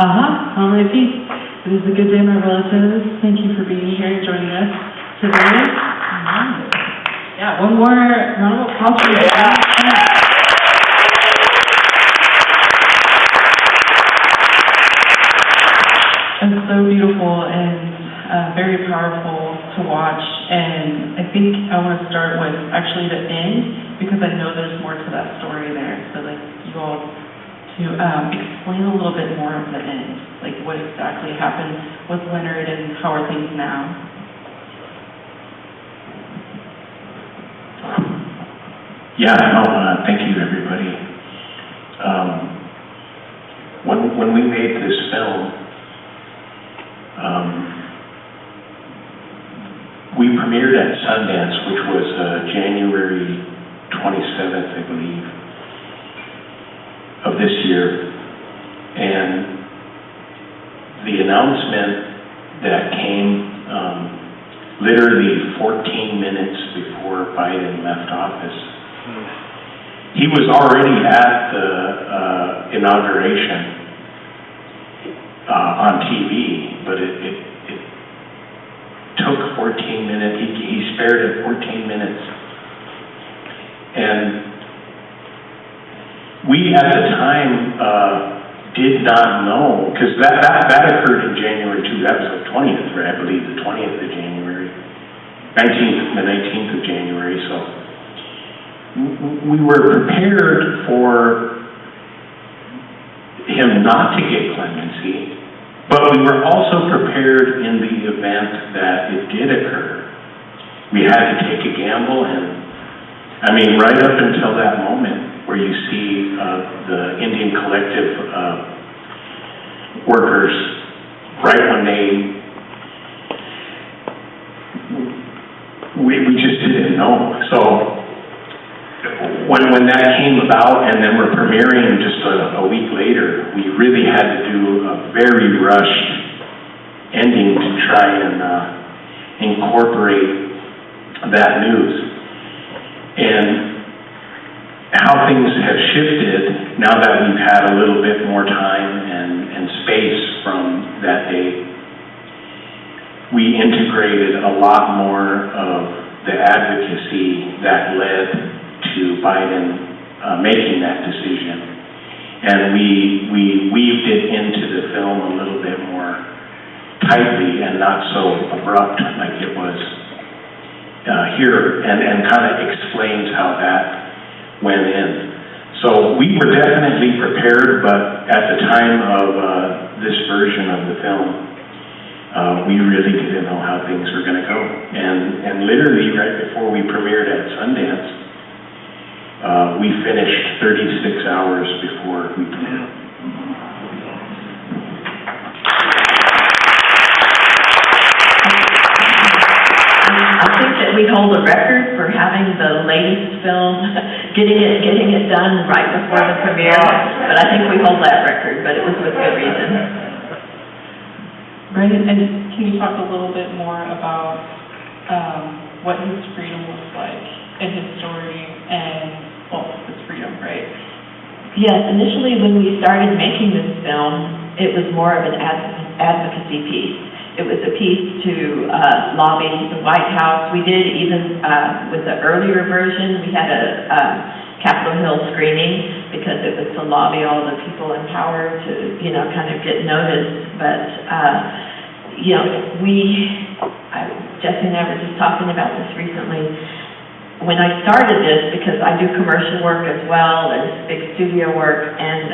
Alrighty. It is a good day, my relatives. Thank you for being here and joining us today. Yeah, one more round of applause for you. It's so beautiful and very powerful to watch. And I think I want to start with actually the end, because I know there's more to that story there. So like you all to explain a little bit more of the end, like what exactly happened with Leonard and how are things now? Yeah, thank you, everybody. When we made this film, we premiered at Sundance, which was January 27th, I believe, of this year. And the announcement that came literally 14 minutes before Biden left office. He was already at the inauguration on TV, but it took 14 minutes. He spared it 14 minutes. And we at the time did not know, because that occurred in January too. That was the 20th, right? I believe the 20th of January, the 19th of January. So we were prepared for him not to get clemency, but we were also prepared in the event that it did occur. We had to take a gamble, and I mean, right up until that moment where you see the Indian Collective workers, right when we just didn't know. So when that came about, and then we're premiering just a week later, we really had to do a very rushed ending to try and incorporate that news. And how things have shifted now that we've had a little bit more time and space from that day, we integrated a lot more of the advocacy that led to Biden making that decision. And we weaved it into the film a little bit more tightly and not so abrupt like it was here, and kind of explains how that went in. So we were definitely prepared, but at the time of this version of the film, we really didn't know how things were going to go. And literally right before we premiered at Sundance, we finished 36 hours before we premiered. I think that we hold a record for having the latest film, getting it done right before the premiere. But I think we hold that record, but it was with good reason. Right, and can you talk a little bit more about what his freedom looks like in his story and, well, his freedom, right? Yes, initially when we started making this film, it was more of an advocacy piece. It was a piece to lobby the White House. We did even, with the earlier version, we had a Capitol Hill screening because it was to lobby all the people in power to, kind of get noticed. But, Jesse and I were just talking about this recently. When I started this, because I do commercial work as well as big studio work, and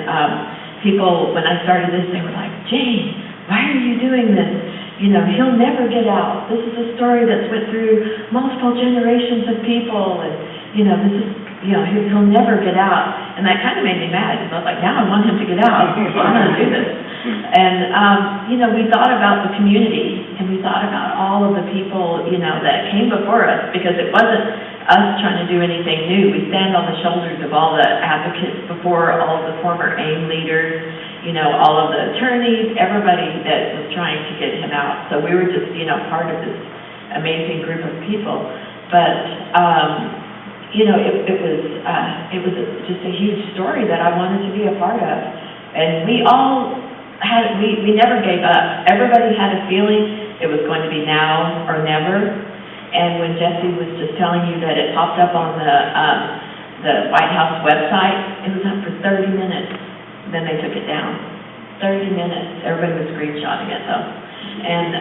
people, when I started this, they were like, "Jane, why are you doing this? He'll never get out. This is a story that's went through multiple generations of people, and, this is, he'll never get out." And that kind of made me mad, because I was like, now I want him to get out, so I'm going to do this. And, we thought about the community, and we thought about all of the people, that came before us, because it wasn't us trying to do anything new. We stand on the shoulders of all the advocates before, all of the former AIM leaders, all of the attorneys, everybody that was trying to get him out. So we were just, part of this amazing group of people. But, it was just a huge story that I wanted to be a part of. And we all we never gave up. Everybody had a feeling it was going to be now or never. And when Jesse was just telling you that it popped up on the White House website, it was up for 30 minutes. Then they took it down. 30 minutes. Everybody was screenshotting it though. And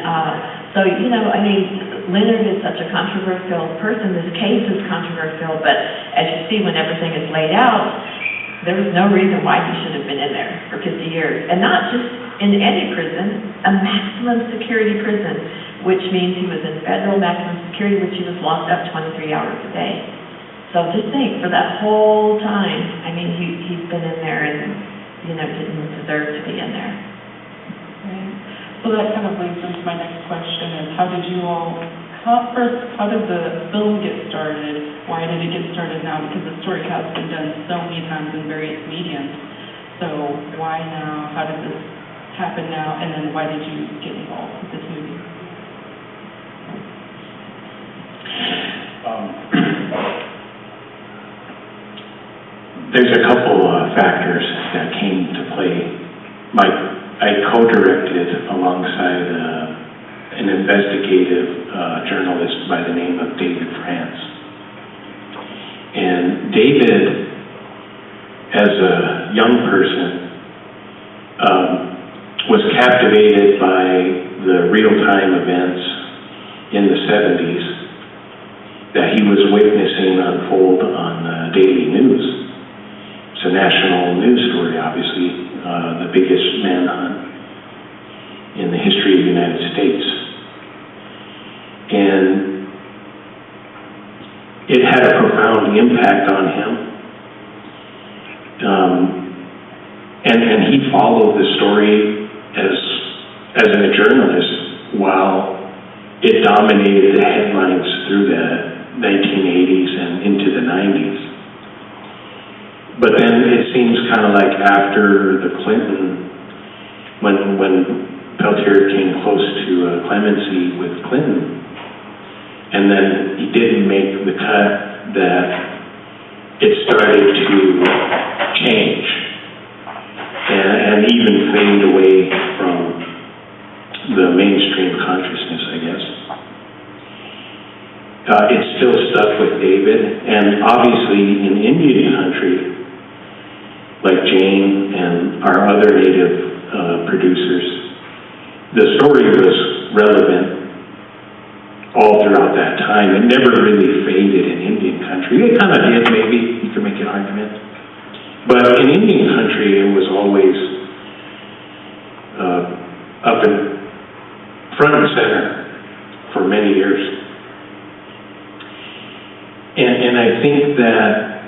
so, you know, I mean, Leonard is such a controversial person. This case is controversial, but as you see when everything is laid out, there was no reason why he should have been in there for 50 years. And not just in any prison, a maximum security prison, which means he was in federal maximum security, which he was locked up 23 hours a day. So just think, for that whole time, I mean, he's been in there and, you know, didn't deserve to be in there. Right. So that kind of leads into my next question is, how did the film get started? Why did it get started now? Because the story has been done so many times in various mediums. So why now? How did this happen now? And then why did you get involved with this movie? There's a couple factors that came to play. I co-directed alongside an investigative journalist by the name of David France. And David, as a young person, was captivated by the real-time events in the 70s that he was witnessing unfold on daily news. It's a national news story, obviously, the biggest manhunt in the history of the United States. And it had a profound impact on him. And he followed the story as a journalist while it dominated the headlines through the 1980s and into the 90s. But then it seems kind of like after the Clinton, when Peltier came close to clemency with Clinton, and then he didn't make the cut, that it started to change and even fade away from the mainstream consciousness, I guess. It still stuck with David, and obviously in Indian country, like Jane and our other native producers, the story was relevant all throughout that time. It never really faded in Indian country. It kind of did, maybe, you could make an argument. But in Indian country, it was always up in front and center for many years. And I think that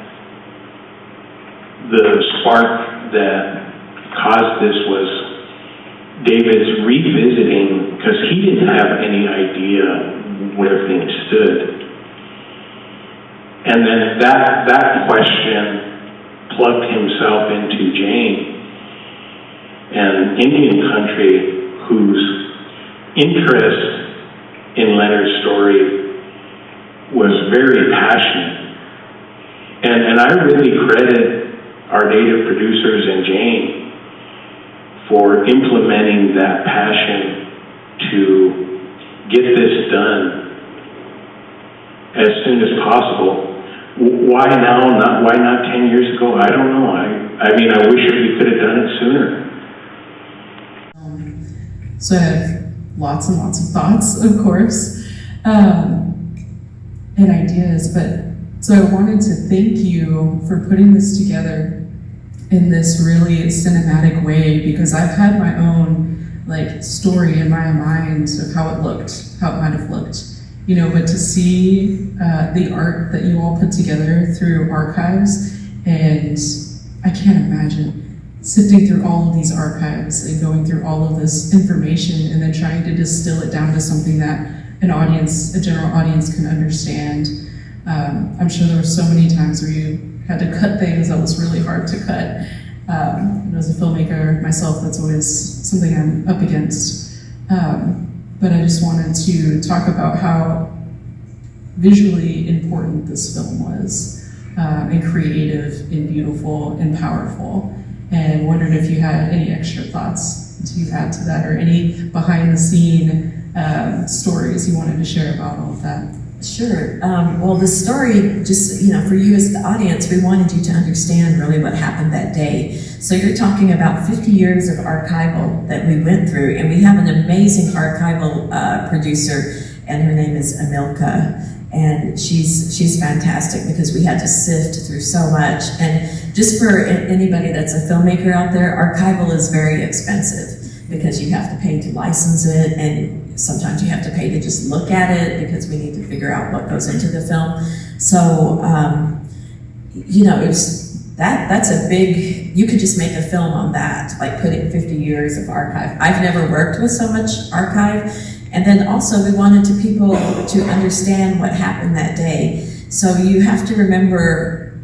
the spark that caused this was David's revisiting, because he didn't have any idea where things stood. And then that question plugged himself into Jane and Indian country, whose interest in Leonard's story was very passionate. And I really credit our native producers and Jane for implementing that passion to get this done as soon as possible. Why now? Why not 10 years ago? I don't know. I mean, I wish we could have done it sooner. So I have lots and lots of thoughts, of course, and ideas, but so I wanted to thank you for putting this together in this really cinematic way, because I've had my own story in my mind of how it looked, how it might have looked, you know, but to see the art that you all put together through archives, and I can't imagine sifting through all of these archives and going through all of this information and then trying to distill it down to something that a general audience can understand. I'm sure there were so many times where you had to cut things that was really hard to cut. And as a filmmaker myself, that's always something I'm up against. But I just wanted to talk about how visually important this film was, and creative and beautiful and powerful, and wondered if you had any extra thoughts to add to that, or any behind the scene stories you wanted to share about all of that? Sure. Well, the story, just, for you as the audience, we wanted you to understand really what happened that day. So you're talking about 50 years of archival that we went through, and we have an amazing archival producer, and her name is Emilka. And she's fantastic because we had to sift through so much. And just for anybody that's a filmmaker out there, archival is very expensive because you have to pay to license it, and sometimes you have to pay to just look at it because we need to figure out what goes into the film. So, that's a big, you could just make a film on that, like putting 50 years of archive. I've never worked with so much archive. And then also we wanted people to understand what happened that day. So you have to remember,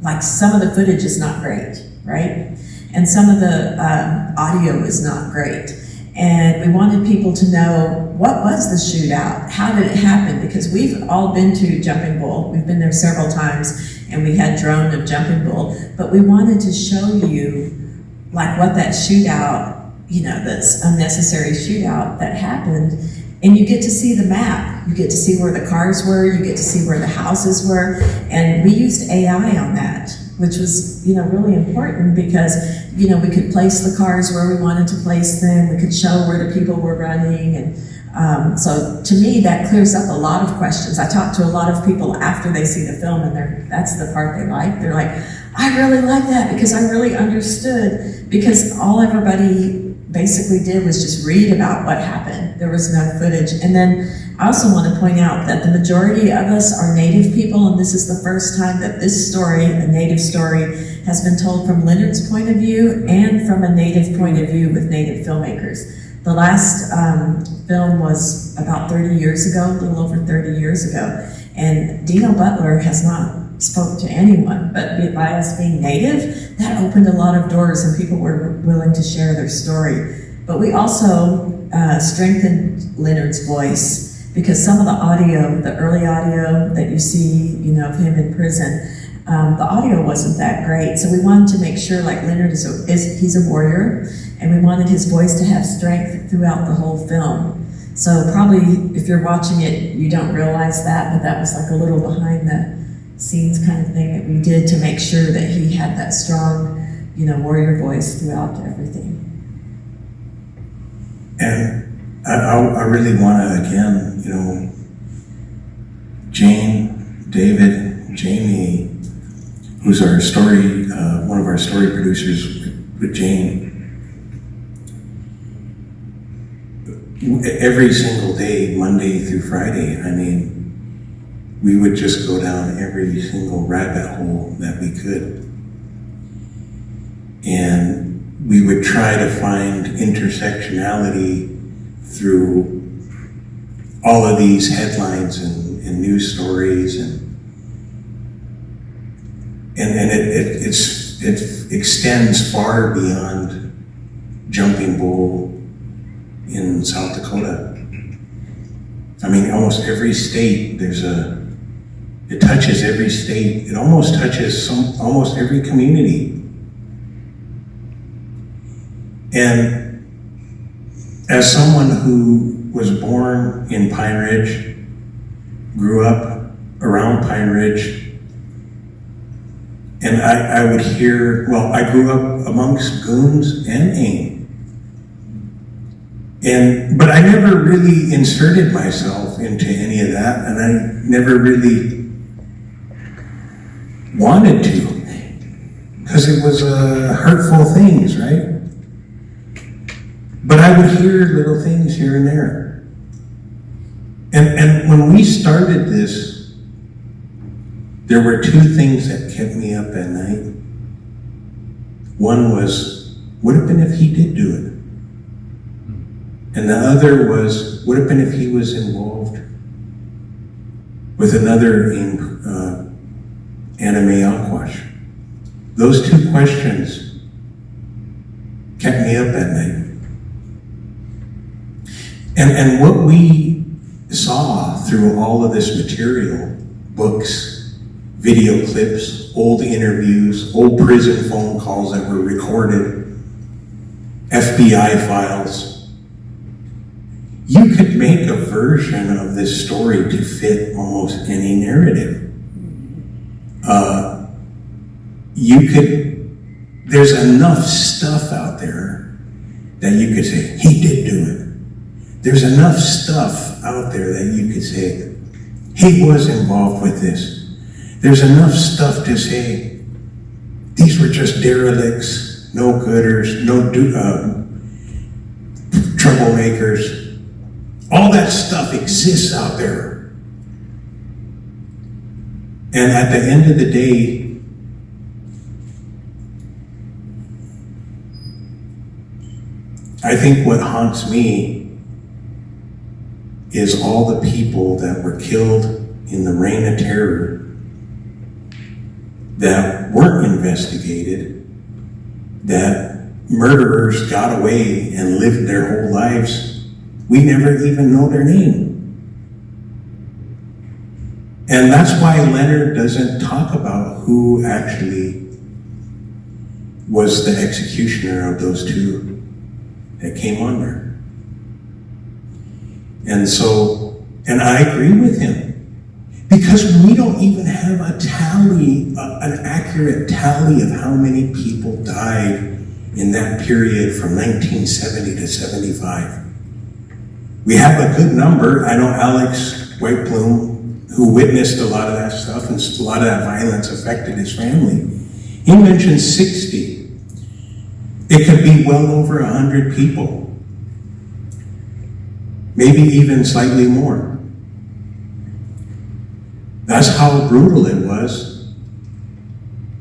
like some of the footage is not great, right? And some of the audio is not great. And we wanted people to know, what was the shootout? How did it happen? Because we've all been to Jumping Bull. We've been there several times, and we had drone of Jumping Bull. But we wanted to show you, like, what that shootout, that's unnecessary shootout that happened. And you get to see the map. You get to see where the cars were. You get to see where the houses were. And we used AI on that, which was, really important because, we could place the cars where we wanted to place them. We could show where the people were running. And so to me, that clears up a lot of questions. I talked to a lot of people after they see the film, and that's the part they like. They're like, I really like that because I really understood, because all everybody basically did was just read about what happened. There was no footage. And then I also want to point out that the majority of us are Native people, and this is the first time that this story, a Native story, has been told from Leonard's point of view and from a Native point of view with Native filmmakers. The last film was about 30 years ago, a little over 30 years ago, and Dino Butler has not spoke to anyone, but by us being Native, that opened a lot of doors and people were willing to share their story. But we also strengthened Leonard's voice, because some of the audio, the early audio that you see, of him in prison, the audio wasn't that great. So we wanted to make sure, like, Leonard he's a warrior, and we wanted his voice to have strength throughout the whole film. So probably if you're watching it, you don't realize that, but that was like a little behind the scenes kind of thing that we did to make sure that he had that strong, warrior voice throughout everything. And I really want to, again, Jane, David, Jamie, who's our story, one of our story producers with Jane. Every single day, Monday through Friday, we would just go down every single rabbit hole that we could. And we would try to find intersectionality through all of these headlines and news stories. And it extends far beyond Jumping Bull in South Dakota. Almost every state, it touches every state. It almost touches almost every community. And as someone who was born in Pine Ridge, grew up around Pine Ridge, and I would hear, I grew up amongst goons and AIM. But I never really inserted myself into any of that, and I never really wanted to, because it was hurtful things, right? But I would hear little things here and there. And when we started this, there were two things that kept me up at night. One was, what have been if he did do it? And the other was, what have been if he was involved with another anime aquash? Those two questions kept me up at night. And what we saw through all of this material, books, video clips, old interviews, old prison phone calls that were recorded, FBI files. You could make a version of this story to fit almost any narrative. There's enough stuff out there that you could say, he did do it. There's enough stuff out there that you could say, he was involved with this. There's enough stuff to say, these were just derelicts, no-gooders, troublemakers. All that stuff exists out there. And at the end of the day, I think what haunts me is all the people that were killed in the reign of terror that weren't investigated, that murderers got away and lived their whole lives. We never even know their name. And that's why Leonard doesn't talk about who actually was the executioner of those two that came on there. And I agree with him, because we don't even have a tally, an accurate tally of how many people died in that period from 1970 to 75. We have a good number. I know Alex Whiteplume, who witnessed a lot of that stuff, and a lot of that violence affected his family. He mentioned 60. It could be well over 100 people, maybe even slightly more. That's how brutal it was.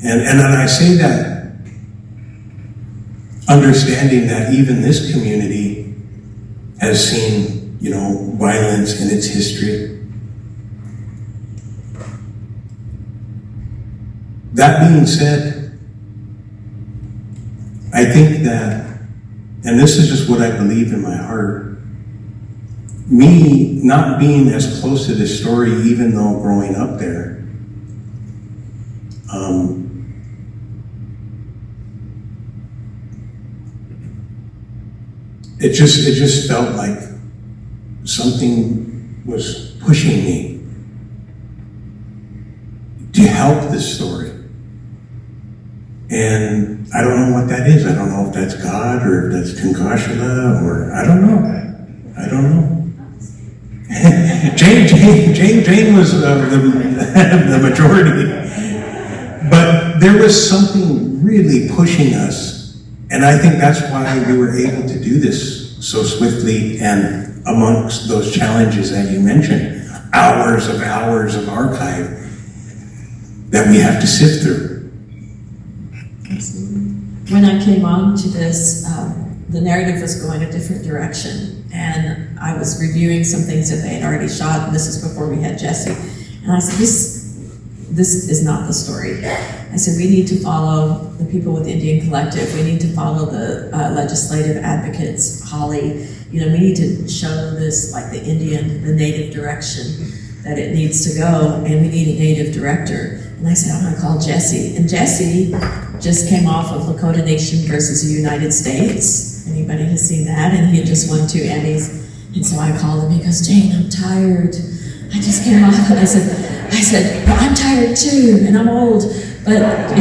And I say that understanding that even this community has seen, violence in its history. That being said, I think that, and this is just what I believe in my heart, me not being as close to this story, even though growing up there, it just felt like something was pushing me to help this story. And I don't know what that is. I don't know if that's God or if that's Tunkashila, or I don't know. Jane was the majority. But there was something really pushing us. And I think that's why we were able to do this so swiftly, and amongst those challenges that you mentioned, hours of archive that we have to sift through. When I came on to this, the narrative was going a different direction, and I was reviewing some things that they had already shot, and this is before we had Jesse. And I said, this is not the story. I said, we need to follow the people with Indian Collective. We need to follow the legislative advocates, Holly. We need to show this like the native direction that it needs to go, and we need a native director. And I said, I'm gonna call Jesse. And Jesse just came off of Lakota Nation versus the United States. Anybody has seen that? And he had just won 2 Emmys. And so I called him. He goes, Jane, I'm tired. I just came off. And I said, well, I'm tired too, and I'm old. But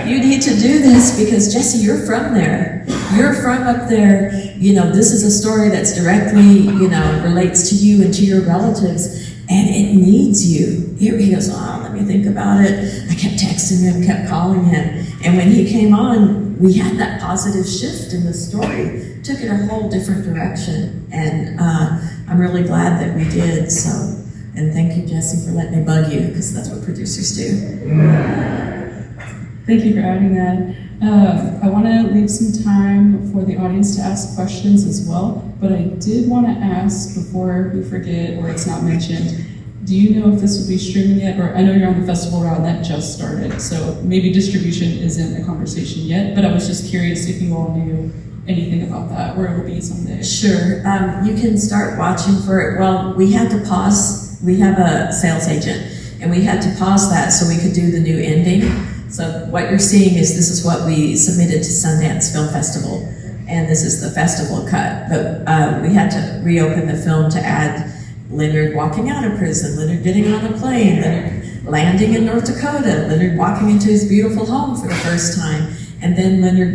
you need to do this, because Jesse, you're from there. You're from up there. This is a story that's directly, relates to you and to your relatives, and it needs you. He goes, let me think about it. I kept texting him, kept calling him. And when he came on, we had that positive shift in the story. Took it a whole different direction. And I'm really glad that we did. So, and thank you, Jesse, for letting me bug you, because that's what producers do. Thank you for adding that. I want to leave some time for the audience to ask questions as well, but I did want to ask before we forget, or it's not mentioned, do you know if this will be streaming yet? Or I know you're on the festival round that just started, so maybe distribution isn't a conversation yet, but I was just curious if you all knew anything about that, where it will be someday. Sure, you can start watching for it. Well, we had to pause. We have a sales agent, and we had to pause that so we could do the new ending. So what you're seeing is this is what we submitted to Sundance Film Festival. and this is the festival cut. But we had to reopen the film to add Leonard walking out of prison, Leonard getting on a plane, Leonard landing in North Dakota, Leonard walking into his beautiful home for the first time, and then Leonard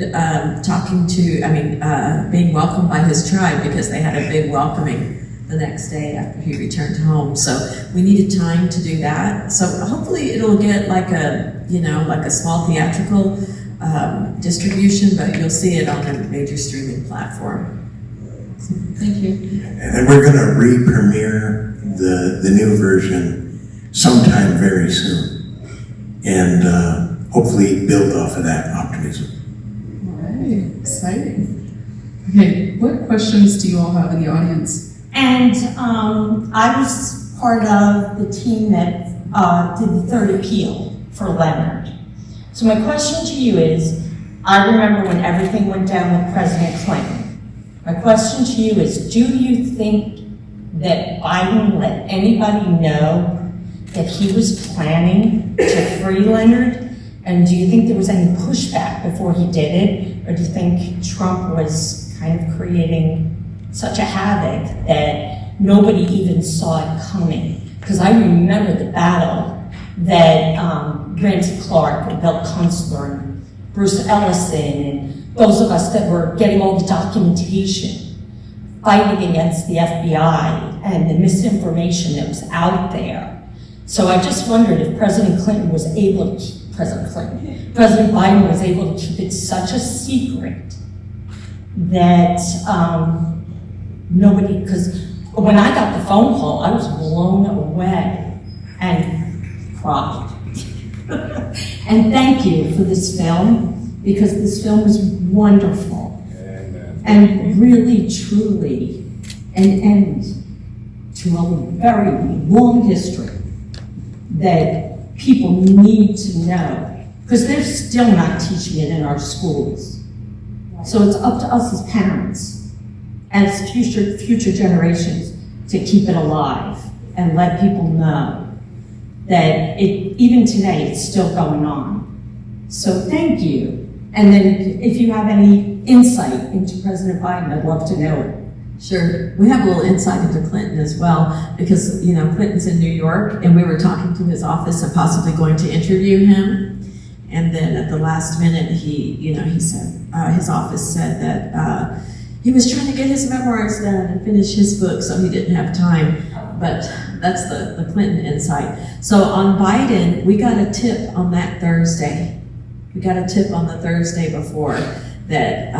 being welcomed by his tribe because they had a big welcoming the next day after he returned home. So we needed time to do that. So hopefully it'll get like a small theatrical distribution, but you'll see it on a major streaming platform. Thank you. And we're gonna re-premiere the new version sometime very soon. And hopefully build off of that optimism. All right, exciting. Okay, what questions do you all have in the audience? And I was part of the team that did the third appeal for Leonard. So my question to you is, I remember when everything went down with President Clinton. My question to you is, do you think that Biden let anybody know that he was planning to free Leonard? And do you think there was any pushback before he did it? Or do you think Trump was kind of creating such a havoc that nobody even saw it coming? Because I remember the battle that Ramsey Clark and Bill Kunstler and Bruce Ellison and those of us that were getting all the documentation, fighting against the FBI and the misinformation that was out there. So I just wondered if President Biden was able to keep it such a secret that nobody, because when I got the phone call, I was blown away and cried. And thank you for this film, because this film is wonderful. Amen. And really, truly, an end to a very long history that people need to know, because they're still not teaching it in our schools. So it's up to us as parents, as future generations, to keep it alive and let people know that even today it's still going on. So thank you. And then if you have any insight into President Biden, I'd love to know it. Sure. We have a little insight into Clinton as well, because, Clinton's in New York, and we were talking to his office and possibly going to interview him. And then at the last minute, he said, his office said that he was trying to get his memoirs done and finish his book, so he didn't have time. But that's the Clinton insight. So on Biden, we got a tip on that Thursday. We got a tip on the Thursday before that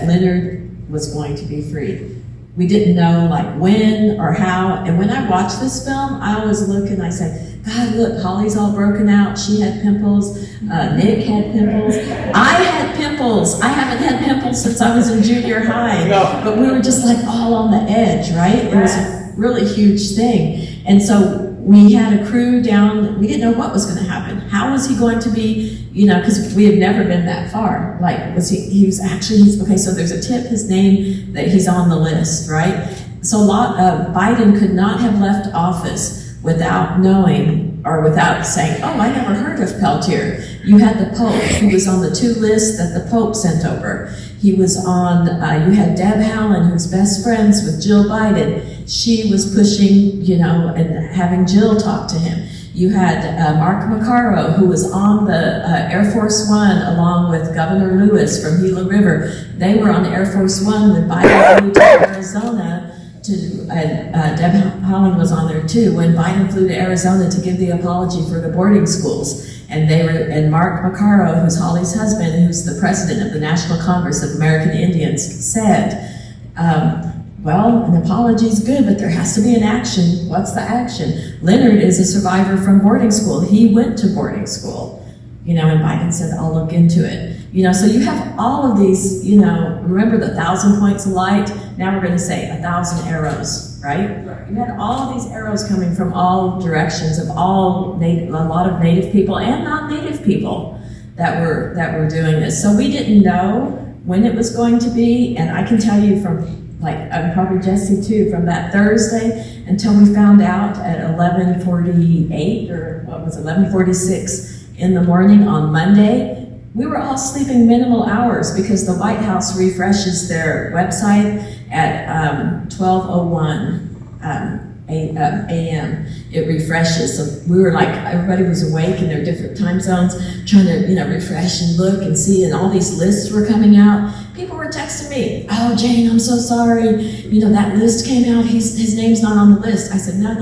Leonard was going to be free. We didn't know when or how. And when I watched this film, I was looking, I said, God, look, Holly's all broken out. She had pimples. Nick had pimples. I had pimples. I haven't had pimples since I was in junior high. But we were just all on the edge, right? It was a really huge thing. And so we had a crew down. We didn't know what was going to happen. How was he going to be, because we had never been that far. Okay, so there's a tip, his name, that he's on the list, right? So Biden could not have left office without knowing or without saying, oh, I never heard of Peltier. You had the Pope. He was on the 2 lists that the Pope sent over. He was on, you had Deb Haaland, who's best friends with Jill Biden. She was pushing, and having Jill talk to him. You had Mark Macaro, who was on the Air Force One along with Governor Lewis from Gila River. They were on Air Force One when Biden flew to Arizona and Deb Haaland was on there too, when Biden flew to Arizona to give the apology for the boarding schools. And Mark Macaro, who's Holly's husband, who's the president of the National Congress of American Indians, said, well, an apology is good, but there has to be an action. What's the action? Leonard is a survivor from boarding school. He went to boarding school, and Biden said, I'll look into it. So you have all of these, remember the 1,000 points of light? Now we're going to say 1,000 arrows, right? You had all of these arrows coming from all directions of a lot of Native people and non-Native people that were doing this. So we didn't know when it was going to be, and I can tell you from probably Jesse too, from that Thursday until we found out at 11:48 or 11:46 in the morning on Monday, We were all sleeping minimal hours because the White House refreshes their website at 12:01 a.m. It refreshes. So we were like, everybody was awake in their different time zones, trying to, refresh and look and see, and all these lists were coming out. People were texting me, "Oh, Jane, I'm so sorry. That list came out. His name's not on the list." I said, no.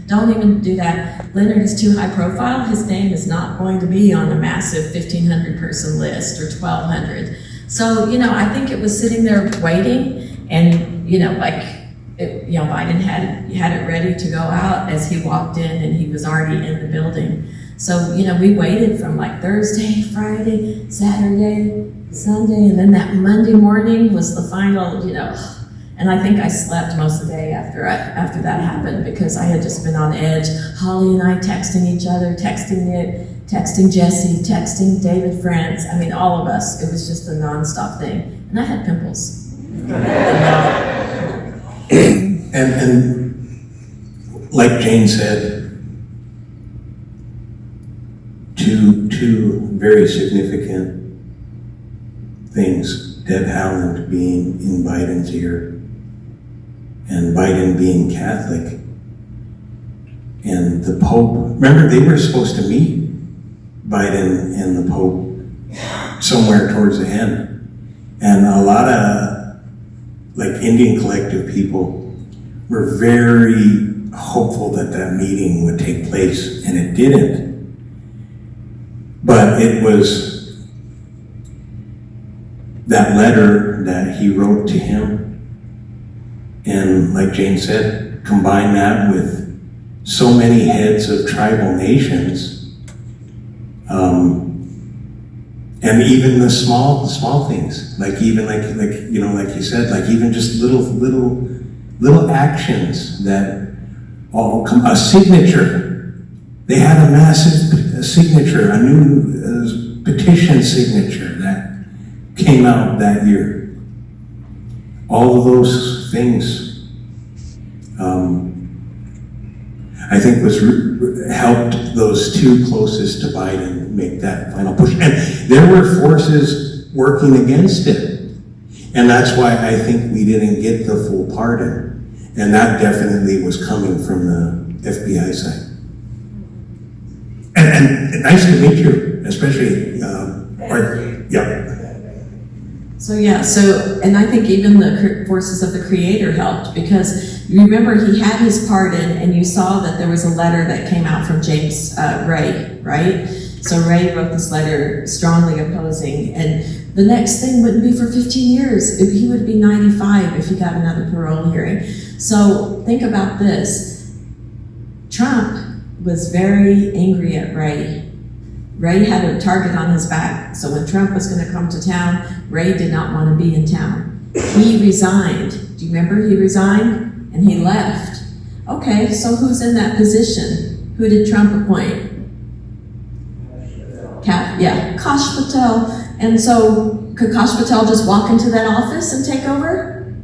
Don't even do that. Leonard is too high profile. His name is not going to be on a massive 1,500 person list or 1,200. So, I think it was sitting there waiting, and, Biden had it ready to go out as he walked in, and he was already in the building. So, we waited from like Thursday, Friday, Saturday, Sunday, and then that Monday morning was the final, and I think I slept most of the day after that happened, because I had just been on edge. Holly and I texting each other, texting Nick, texting Jesse, texting David France. I mean, all of us. It was just a nonstop thing. And I had pimples. And like Jane said, two very significant things. Deb Haaland being in Biden's ear, and Biden being Catholic, and the Pope. Remember, they were supposed to meet, Biden and the Pope, somewhere towards the end. And a lot of Indian Collective people were very hopeful that meeting would take place, and it didn't. But it was that letter that he wrote to him, and like Jane said, combine that with so many heads of tribal nations, and even the small things, like you said, like even just little actions that all come. A signature. They had a massive signature, a new petition signature that came out that year. All of those things, I think, helped those two closest to Biden make that final push. And there were forces working against it. And that's why I think we didn't get the full pardon. And that definitely was coming from the FBI side. And nice to meet you, especially, yeah. So, and I think even the forces of the Creator helped, because you remember he had his pardon, and you saw that there was a letter that came out from James Ray, right? So Ray wrote this letter strongly opposing, and the next thing wouldn't be for 15 years. He would be 95 if he got another parole hearing. So think about this. Trump was very angry at Ray. Ray had a target on his back. So when Trump was going to come to town, Ray did not want to be in town. He resigned. Do you remember he resigned? And he left. Okay, so who's in that position? Who did Trump appoint? Kash Patel. And so could Kash Patel just walk into that office and take over?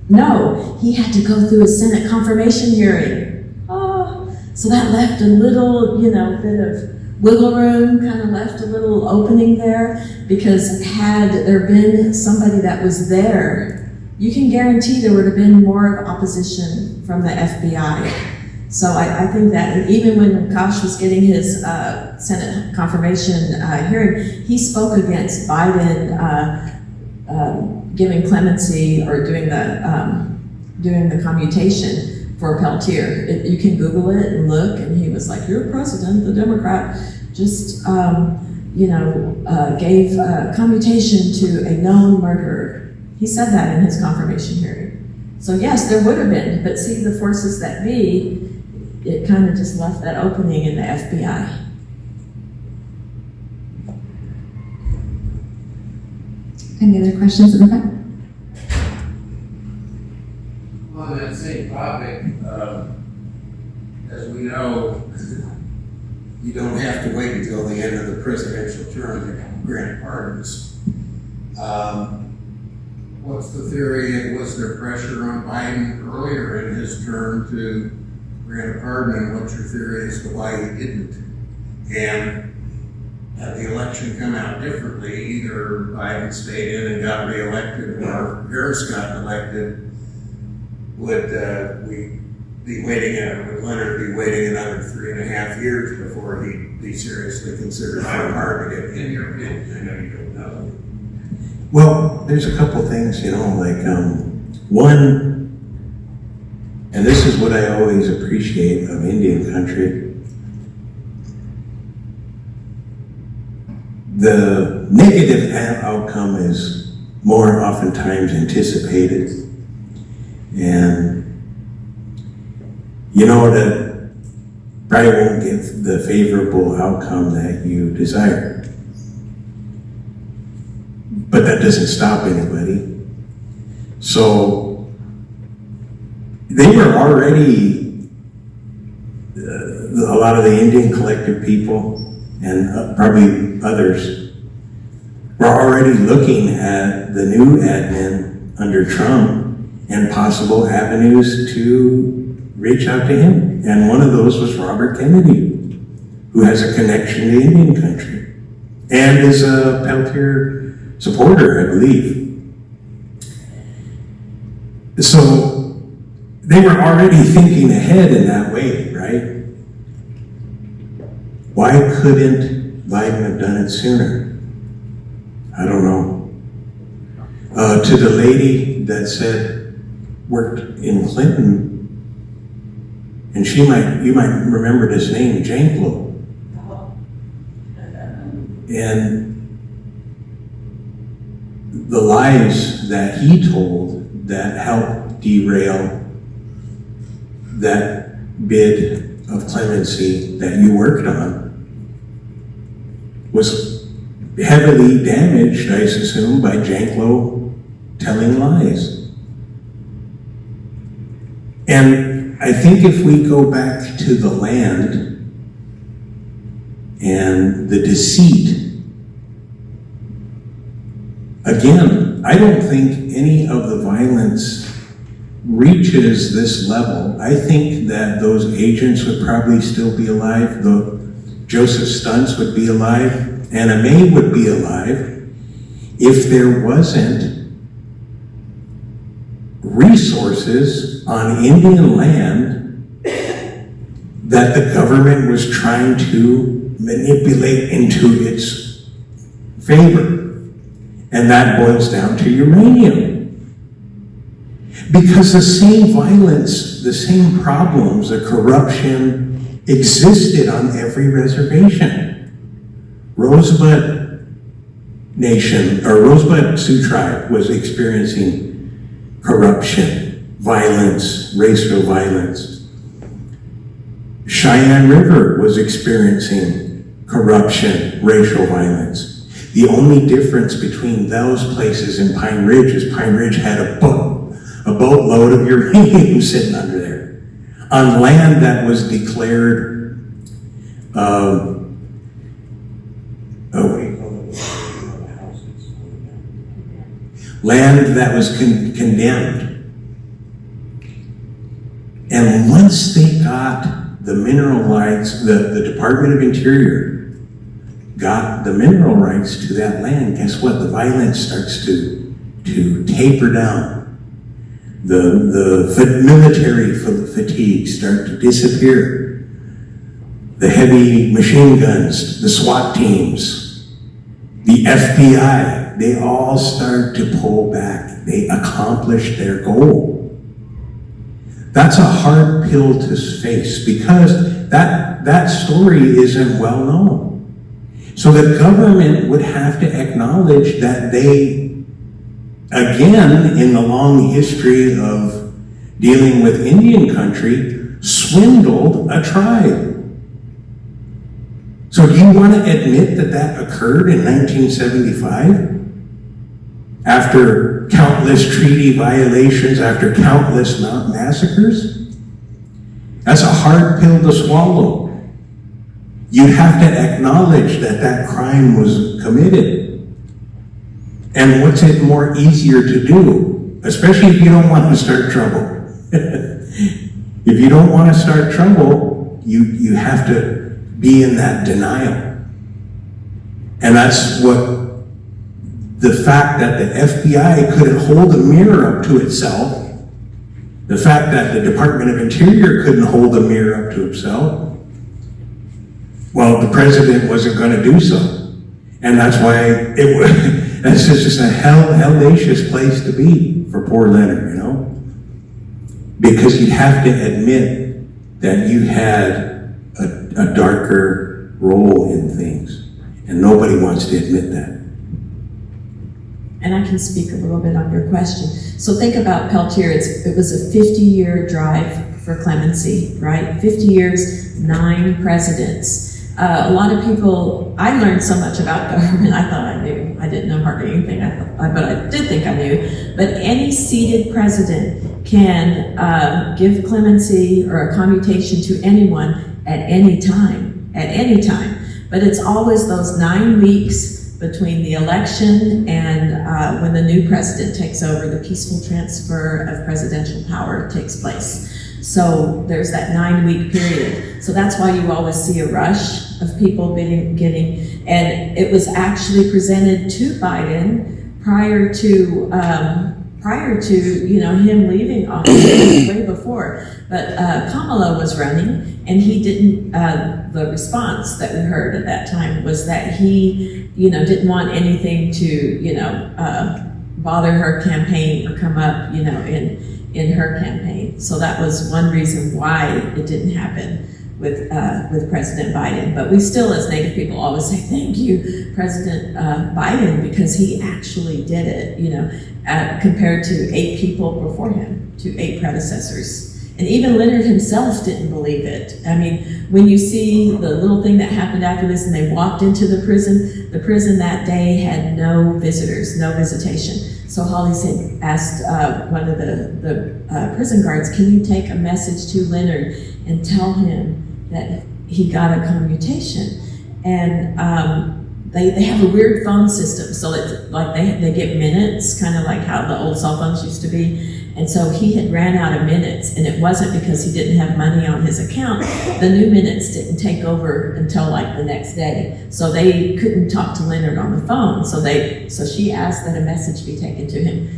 No, he had to go through a Senate confirmation hearing. So that left a little, bit of wiggle room, kind of left a little opening there, because had there been somebody that was there, you can guarantee there would have been more of opposition from the FBI. So I think that, and even when Kash was getting his Senate confirmation hearing, he spoke against Biden giving clemency or doing the commutation for Peltier. You can Google it and look, and he was like, "Your president, the Democrat, just gave commutation to a known murderer." He said that in his confirmation hearing. So yes, there would have been, but see, the forces that be, it kind of just left that opening in the FBI. Any other questions in the back? On that same topic, as we know, you don't have to wait until the end of the presidential term to grant pardons. What's the theory? Was there pressure on Biden earlier in his term to grant a pardon, and what's your theory as to why he didn't? And had the election come out differently, either Biden stayed in and got reelected or Harris got elected, would we be waiting, would Leonard be waiting another 3.5 years before he'd be seriously considered for hard to get in your opinion? I know you don't know. Well, there's a couple things, you know, like, one, and this is what I always appreciate of Indian country. The negative outcome is more oftentimes anticipated. And you know that probably won't get the favorable outcome that you desire. But that doesn't stop anybody. So they were already, a lot of the Indian collective people and probably others were already looking at the new admin under Trump and possible avenues to reach out to him. And one of those was Robert Kennedy, who has a connection to Indian country and is a Peltier supporter, I believe. So they were already thinking ahead in that way, right? Why couldn't Biden have done it sooner? I don't know. To the lady that said, worked in Clinton, and you might remember this name, Janklow. And the lies that he told that helped derail that bid of clemency that you worked on was heavily damaged, I assume, by Janklow telling lies. And I think if we go back to the land and the deceit, again, I don't think any of the violence reaches this level. I think that those agents would probably still be alive. Joseph Stunts would be alive. Anna Mae would be alive if there wasn't resources on Indian land that the government was trying to manipulate into its favor. And that boils down to uranium. Because the same violence, the same problems, the corruption existed on every reservation. Rosebud Nation, or Rosebud Sioux Tribe was experiencing corruption, violence, racial violence. Cheyenne River was experiencing corruption, racial violence. The only difference between those places and Pine Ridge is Pine Ridge had a boatload of uranium sitting under there on land that was declared land that was condemned. And once they got the mineral rights, the Department of Interior got the mineral rights to that land, guess what? The violence starts to taper down. The military fatigue start to disappear. The heavy machine guns, the SWAT teams, the FBI, they all start to pull back. They accomplish their goal. That's a hard pill to face because that story isn't well known. So the government would have to acknowledge that they, again, in the long history of dealing with Indian country, swindled a tribe. So do you want to admit that that occurred in 1975? After countless treaty violations, after countless massacres? That's a hard pill to swallow. You have to acknowledge that that crime was committed. And what's it more easier to do? Especially if you don't want to start trouble. If you don't want to start trouble, you have to be in that denial. And that's what, the fact that the FBI couldn't hold a mirror up to itself, the fact that the Department of Interior couldn't hold a mirror up to itself, well, the president wasn't going to do so. And that's why it was, that's just a hellacious place to be for poor Leonard, you know? Because you have to admit that you had a darker role in things. And nobody wants to admit that. And I can speak a little bit on your question. So think about Peltier. It was a 50-year drive for clemency, right? 50 years, 9 presidents. A lot of people, I learned so much about government, I thought I knew. I didn't know hardly anything, but I did think I knew. But any seated president can give clemency or a commutation to anyone at any time, But it's always those 9 weeks between the election and when the new president takes over, the peaceful transfer of presidential power takes place. So there's that 9-week period. So that's why you always see a rush of people getting, and it was actually presented to Biden prior to him leaving office way before. But Kamala was running, and he didn't. The response that we heard at that time was that he, didn't want anything to, bother her campaign or come up, in her campaign. So that was one reason why it didn't happen with President Biden. But we still, as Native people, always say thank you, President Biden, because he actually did it. Compared to 8 people before him, to 8 predecessors. And even Leonard himself didn't believe it. I mean, when you see the little thing that happened after this and they walked into the prison that day had no visitors, no visitation. So Holly asked one of the prison guards, can you take a message to Leonard and tell him that he got a commutation? And they have a weird phone system, so it's like they get minutes, kind of like how the old cell phones used to be. And so he had ran out of minutes, and it wasn't because he didn't have money on his account. The new minutes didn't take over until like the next day. So they couldn't talk to Leonard on the phone. So she asked that a message be taken to him.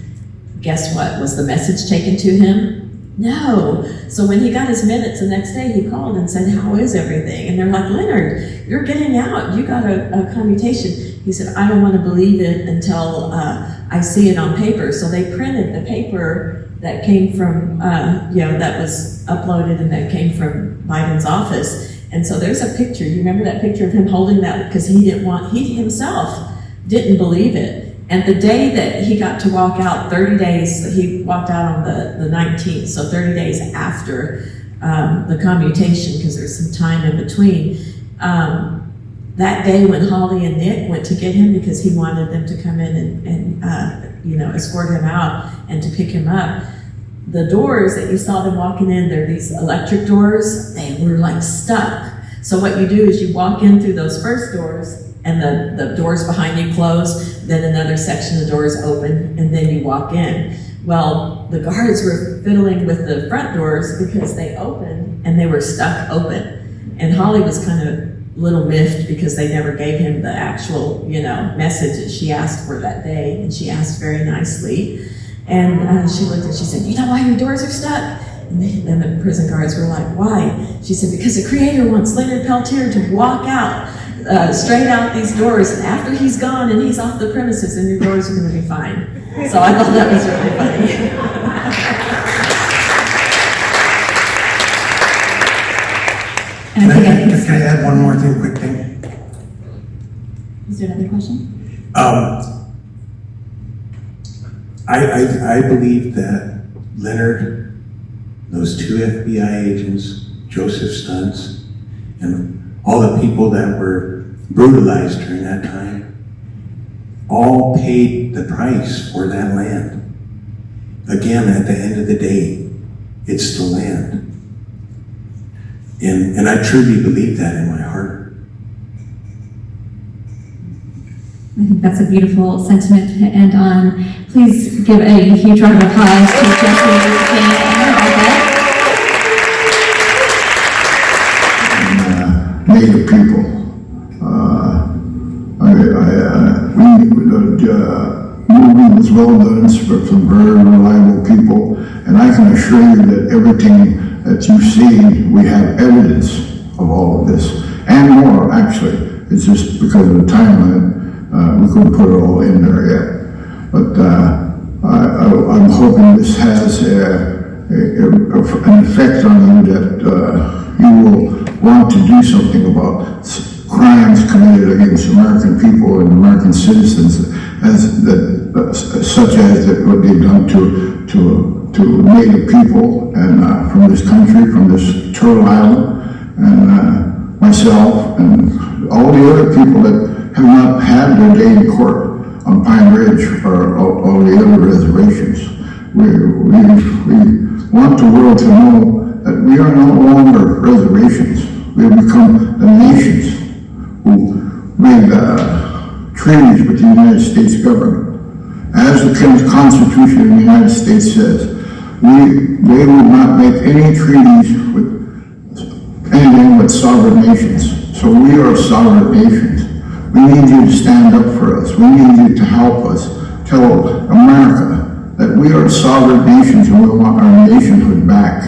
Guess what? Was the message taken to him? No. So when he got his minutes the next day, he called and said, how is everything? And they're like, Leonard, you're getting out. You got a commutation. He said, I don't want to believe it until I see it on paper. So they printed the paper that came from, that was uploaded and that came from Biden's office. And so there's a picture. You remember that picture of him holding that? Because he himself didn't believe it. And the day that he got to walk out, 30 days, he walked out on the 19th, so 30 days after the commutation, because there's some time in between. That day when Holly and Nick went to get him because he wanted them to come in and escort him out and to pick him up, the doors that you saw them walking in, they're these electric doors, they were like stuck. So what you do is you walk in through those first doors and the doors behind you close, then another section of doors open, and then you walk in. Well, the guards were fiddling with the front doors because they opened and they were stuck open. And Holly was kind of little miffed because they never gave him the actual, message that she asked for that day, and she asked very nicely. And she looked and she said, you know why your doors are stuck? And then the prison guards were like, why? She said, because the creator wants Leonard Peltier to walk out, straight out these doors, and after he's gone and he's off the premises, then your doors are going to be fine. So I thought that was really funny. Can I add one more thing, quick thing? Is there another question? I believe that Leonard, those 2 FBI agents, Joseph Stuntz, and all the people that were brutalized during that time, all paid the price for that land. Again, at the end of the day, it's the land. And I truly believe that in my heart. I think that's a beautiful sentiment to end on. Please give a huge round of applause to Jesse King and Rebecca. Native people. movie was well done, from some very reliable people, and I can assure you that everything that you've seen, we have evidence of all of this, and more, actually. It's just because of the timeline, we couldn't put it all in there yet. But I'm hoping this has an effect on you that you will want to do something about crimes committed against American people and American citizens, such as what they've done to Native people and from this country, from this Turtle Island, and myself and all the other people that have not had their day in court on Pine Ridge or all the other reservations. We want the world to know that we are no longer reservations. We have become the nations who made treaties with the United States government. As the Constitution of the United States says, they would not make any treaties with anything but sovereign nations. So we are sovereign nations. We need you to stand up for us. We need you to help us tell America that we are sovereign nations and we want our nationhood back.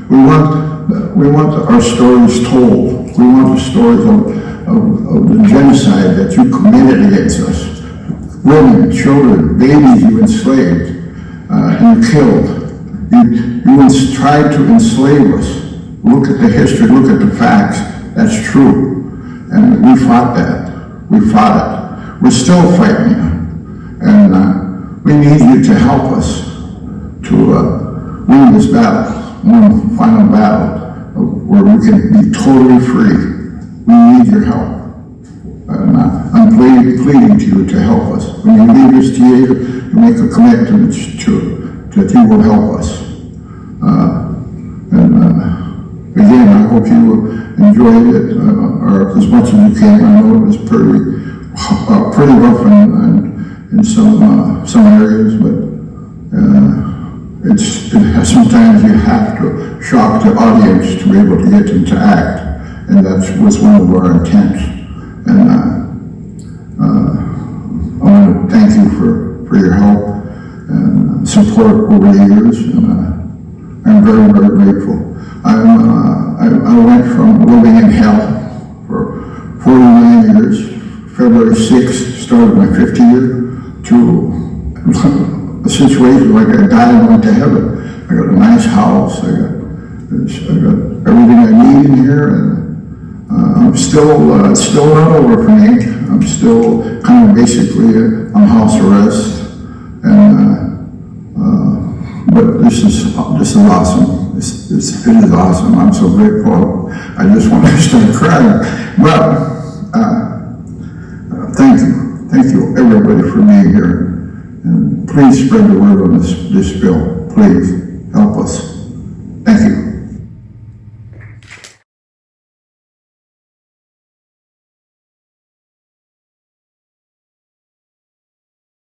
We want our stories told. We want the stories of the genocide that you committed against us. Women, children, babies you enslaved and killed. You tried to enslave us. Look at the history, look at the facts. That's true. And we fought that. We fought it. We're still fighting it. And we need you to help us to win this battle, one final battle where we can be totally free. We need your help. And I'm pleading to you to help us. When you leave this theater, you make a commitment that you will help us. Again, I hope you enjoyed it, or as much as you can. I know it was pretty rough in some areas, but sometimes you have to shock the audience to be able to get them to act, and that was one of our intents. And I want to thank you for your help and support over the years, and I'm very, very grateful. I went from living in hell for 49 years, February 6th, started my 50th year, to a situation like I died and went to heaven. I got a nice house, I got everything I need in here, and I'm still, it's still not over for me. I'm still kind of basically on house arrest, and but this is awesome. It is awesome. I'm so grateful. I just want to start crying. But thank you everybody for being here, and please spread the word on this bill, please.